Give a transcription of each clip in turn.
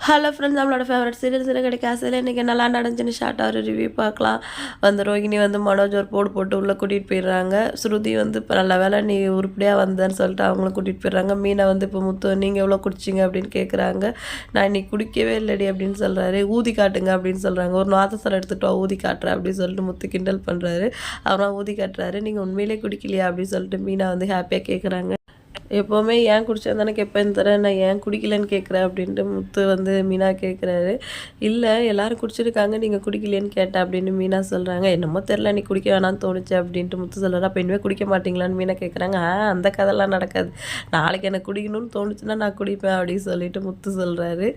Hello friends, நம்மளோட favourite serial சிறுகதை காசில் இன்றைக்கி நல்லா நடந்துச்சுன்னு ஷார்ட்டாக ஒரு ரிவ்யூ பார்க்கலாம். ரோகிணி மனோஜ் ஒரு போட்டு உள்ளே கூட்டிகிட்டு போயிடுறாங்க. ஸ்ருதி இப்போ நல்ல வேலை நீ உருப்படியாக வந்தேன்னு சொல்லிட்டு அவங்கள கூட்டிகிட்டு போயிடுறாங்க. மீனை இப்போ முத்து நீங்கள் எவ்வளோ குடிச்சிங்க அப்படின்னு கேட்குறாங்க. நான் இன்னைக்கு குடிக்கவே இல்லடி அப்படின்னு சொல்கிறாரு. ஊதி காட்டுங்க அப்படின்னு சொல்கிறாங்க. ஒரு நாதஸ்வரம் எடுத்துகிட்டு ஊதி காட்டுறேன் அப்படின்னு சொல்லிட்டு முத்து கிண்டல் பண்ணுறாரு. அப்புறம் ஊதி காட்டுறாரு. நீங்கள் உண்மையிலே குடிக்கலையா அப்படின்னு சொல்லிட்டு மீனா ஹாப்பியாக கேட்குறாங்க. எப்போவுமே ஏன் குடிச்சேன் தானே கேட்பேன் தரேன், நான் ஏன் குடிக்கலன்னு கேட்குறேன் அப்படின்ட்டு முத்து மீனா கேட்குறாரு. இல்லை எல்லாரும் குடிச்சிருக்காங்க, நீங்கள் குடிக்கலையேன்னு கேட்டேன் அப்படின்னு மீனா சொல்கிறாங்க. என்னமோ தெரில நீ குடிக்க வேணாம்னு தோணுச்சு அப்படின்ட்டு முத்து சொல்கிறார். அப்போ இனிமேல் குடிக்க மாட்டீங்களான்னு மீனா கேட்குறாங்க. அந்த கதைலாம் நடக்காது, நாளைக்கு எனக்கு குடிக்கணும்னு தோணுச்சுன்னா நான் குடிப்பேன் அப்படின்னு சொல்லிட்டு முத்து சொல்கிறாரு.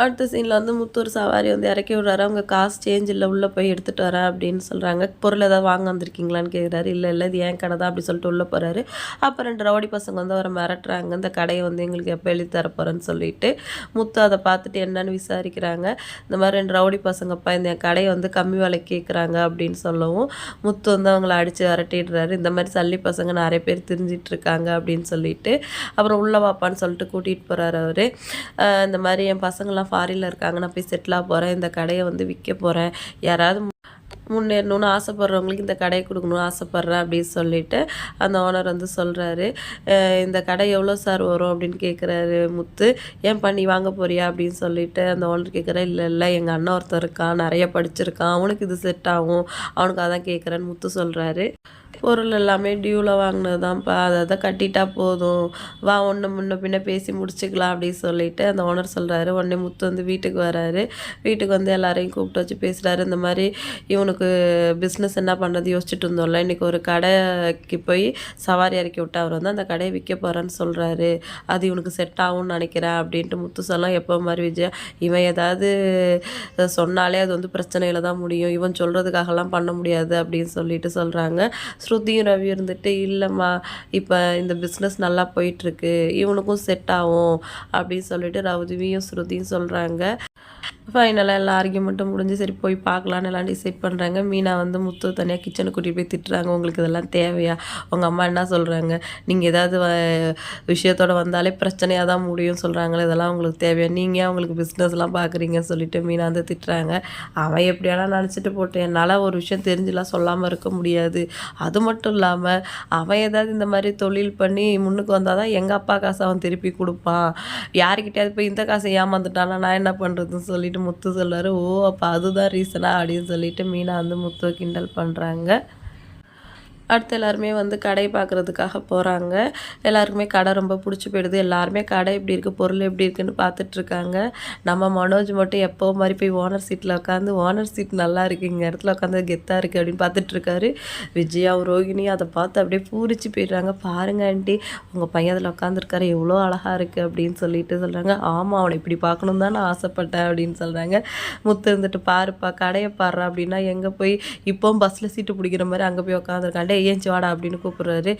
அடுத்த சீனில் முத்து ஒரு சவாரி இறக்கி விட்றாரு. அவங்க காசு சேஞ்ச் இல்லை, உள்ளே போய் எடுத்துகிட்டு வரேன் அப்படின்னு சொல்கிறாங்க. பொருள் ஏதாவது வாங்க வந்திருக்கீங்களான்னு கேட்குறாரு. இல்லை இது ஏன் கடை தான் அப்படி சொல்லிட்டு உள்ளே போகிறாரு. அப்போ 2 ரவுடி பசங்க அவரை மிரட்டுறாங்க. இந்த கடையை எங்களுக்கு எப்போ எழுதி தரப்போகிறேன்னு சொல்லிட்டு முத்து அதை பார்த்துட்டு என்னன்னு விசாரிக்கிறாங்க. இந்த மாதிரி 2 ரவுடி பசங்கப்பா இந்த கடையை கம்மி விலைக்கு கேட்குறாங்க அப்படின்னு சொல்லவும் முத்து அவங்கள அடித்து விரட்டிடுறாரு. இந்த மாதிரி சல்லி பசங்க நிறைய பேர் தெரிஞ்சிட்டு இருக்காங்க அப்படின்னு சொல்லிட்டு அப்புறம் உள்ளே வாப்பான்னு சொல்லிட்டு கூட்டிகிட்டு போகிறாரு அவர். இந்த மாதிரி என் பசங்களாம் ஃபாரினில் இருக்காங்க, நான் போய் செட்டிலாக போகிறேன், இந்த கடையை விற்க போகிறேன், யாராவது முன்னேறணும்னு ஆசைப்பட்றவங்களுக்கு இந்த கடையை கொடுக்கணும்னு ஆசைப்பட்றேன் அப்படின்னு சொல்லிட்டு அந்த ஓனர் சொல்கிறாரு. இந்த கடை எவ்வளோ சார் வரும் அப்படின்னு கேட்குறாரு முத்து. ஏன் பண்ணி வாங்க போறியா அப்படின்னு சொல்லிட்டு அந்த ஓனர் கேட்குறேன். இல்லை எங்கள் அண்ணன் ஒருத்தர் இருக்கான், நிறைய படிச்சிருக்கான், அவனுக்கு இது செட் ஆகும், அவனுக்கு அதான் கேட்குறேன்னு முத்து சொல்கிறாரு. பொருள் எல்லாமே டியூவில் வாங்கினது தான்ப்பா, அதை கட்டிட்டா போதும், வா ஒன்று முன்ன பின்ன பேசி முடிச்சுக்கலாம் அப்படின்னு சொல்லிட்டு அந்த ஓனர் சொல்கிறாரு. உடனே முத்து வீட்டுக்கு வராரு. வீட்டுக்கு எல்லாரையும் கூப்பிட்டு வச்சு பேசுகிறாரு. இந்த மாதிரி இவனுக்கு பிஸ்னஸ் என்ன பண்ணுறது யோசிச்சுட்டு இருந்தோம்ல, இன்றைக்கி ஒரு கடைக்கு போய் சவாரி இறக்கி விட்டு அவர் அந்த கடையை விற்க போகிறேன்னு சொல்கிறாரு, அது இவனுக்கு செட் ஆகும்னு நினைக்கிறேன் அப்படின்ட்டு முத்து சொல்லலாம். எப்போ மாதிரி விஜயா இவன் ஏதாவது சொன்னாலே அது பிரச்சனையில் தான் முடியும், இவன் சொல்கிறதுக்காகலாம் பண்ண முடியாது அப்படின்னு சொல்லிட்டு சொல்கிறாங்க. ஸ்ருதியும் ரவி இல்லைம்மா இப்போ இந்த பிஸ்னஸ் நல்லா போயிட்டுருக்கு, இவனுக்கும் செட் ஆகும் அப்படின்னு சொல்லிட்டு ரவியும் ஸ்ருதியும் சொல்கிறாங்க. ஃபைனலாக எல்லா ஆர்கியூமெண்ட்டும் முடிஞ்சு சரி போய் பார்க்கலான்னு எல்லாம் டிசைட் பண்ணுறாங்க. மீனா முத்து தனியாக கிச்சனுக்கு கூட்டிகிட்டு போய் திட்டுறாங்க. உங்களுக்கு இதெல்லாம் தேவையா, உங்கள் அம்மா என்ன சொல்கிறாங்க, நீங்கள் ஏதாவது விஷயத்தோடு வந்தாலே பிரச்சனையாக தான் முடியும்னு சொல்கிறாங்களே, இதெல்லாம் உங்களுக்கு தேவையா, நீங்கள் அவங்களுக்கு பிஸ்னஸ்லாம் பார்க்குறீங்கன்னு சொல்லிட்டு மீனா திட்டுறாங்க. அவன் எப்படியாலாம் நினச்சிட்டு போட்டு என்னால் ஒரு விஷயம் தெரிஞ்சுலாம் சொல்லாமல் இருக்க முடியாது, அது மட்டும் இல்லாமல் அவன் ஏதாவது இந்த மாதிரி தொழில் பண்ணி முன்னுக்கு வந்தால் தான் எங்கள் அப்பா காசை அவன் திருப்பி கொடுப்பான், யாருக்கிட்டையாவது போய் இந்த காசை ஏமாந்துட்டானா நான் என்ன பண்ணுறதுன்னு சொல்லிட்டு முத்து சொல்றாரு. ஓ அப்போ அதுதான் ரீசனா அப்படின்னு சொல்லிட்டு மீனா முத்துவை கிண்டல் பண்ணுறாங்க. அடுத்து எல்லாருமே கடை பார்க்குறதுக்காக போகிறாங்க. எல்லாருக்குமே கடை ரொம்ப பிடிச்சி போயிடுது. எல்லாருமே கடை எப்படி இருக்குது, பொருள் எப்படி இருக்குன்னு பார்த்துட்ருக்காங்க. நம்ம மனோஜ் மட்டும் எப்போ மாதிரி போய் ஓனர் சீட்டில் உட்காந்து ஓனர் சீட் நல்லா இருக்குது, இங்கே இடத்துல உட்காந்து கெத்தாக இருக்குது அப்படின்னு பார்த்துட்ருக்காரு. விஜயாவும் ரோகிணியும் அதை பார்த்து அப்படியே பூரிச்சு போயிடுறாங்க. பாருங்க ஆண்டி, உங்கள் பையன் அதில் உட்காந்துருக்காரு, எவ்வளோ அழகாக இருக்குது அப்படின்னு சொல்லிட்டு சொல்கிறாங்க. ஆமாம் அவனை இப்படி பார்க்கணும் தான் நான் ஆசைப்பட்டேன் அப்படின்னு சொல்கிறாங்க. முத்து பாருப்பா கடையை பாடுறா அப்படின்னா எங்கே போய் இப்போ பஸ்ஸில் சீட்டு பிடிக்கிற மாதிரி அங்கே போய் உட்காந்துருக்காண்டே ஏஞ்சி வாடா அப்படின்னு கூப்பிட்றாரு.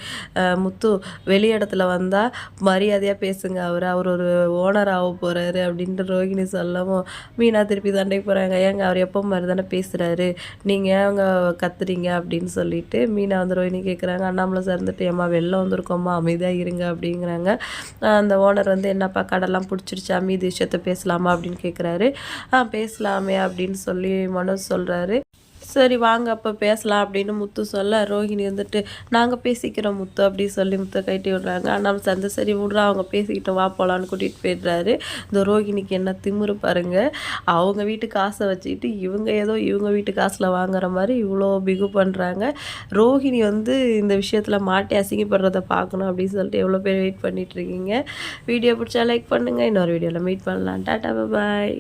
முத்து வெளி இடத்துல வந்தால் மரியாதையாக பேசுங்க, அவர் ஒரு ஓனர் ஆக போகிறாரு அப்படின்ட்டு ரோகிணி சொல்லவும் மீனா திருப்பி சண்டைக்கு போகிறாங்க. ஏங்க அவர் எப்போ மாதிரி தானே பேசுகிறாரு, நீங்கள் அவங்க கத்துறீங்க அப்படின்னு சொல்லிட்டு மீனா ரோகிணி கேட்குறாங்க. அண்ணாமலை சார் ஏம்மா வெளில வந்திருக்கோம்மா அமைதியாக இருங்க அப்படிங்கிறாங்க. அந்த ஓனர் என்னப்பா கடைலாம் பிடிச்சிருச்சா, மீதி விஷயத்த பேசலாமா அப்படின்னு கேட்குறாரு. பேசலாமே அப்படின்னு சொல்லி மனோஜ் சொல்கிறாரு. சரி வாங்க அப்போ பேசலாம் அப்படின்னு முத்து சொல்ல ரோஹிணி நாங்கள் பேசிக்கிறோம் முத்து அப்படின்னு சொல்லி முத்தை கட்டி விடுறாங்க. ஆனால் சந்தை சரி விட்றா அவங்க பேசிக்கிட்டோம் வா போகலான்னு கூட்டிகிட்டு போயிடுறாரு. இந்த ரோஹிணிக்கு என்ன திமிரு பாருங்கள், அவங்க வீட்டு காசை வச்சுக்கிட்டு இவங்க ஏதோ இவங்க வீட்டு காசில் வாங்குற மாதிரி இவ்வளோ பிகு பண்ணுறாங்க. ரோஹிணி இந்த விஷயத்தில் மாட்டி அசிங்கப்படுறதை பார்க்கணும் அப்படின்னு சொல்லிட்டு எவ்வளோ பேர் வெயிட் பண்ணிகிட்ருக்கீங்க. வீடியோ பிடிச்சா லைக் பண்ணுங்கள், இன்னொரு வீடியோவில் மீட் பண்ணலாம். டாட்டா பாய்.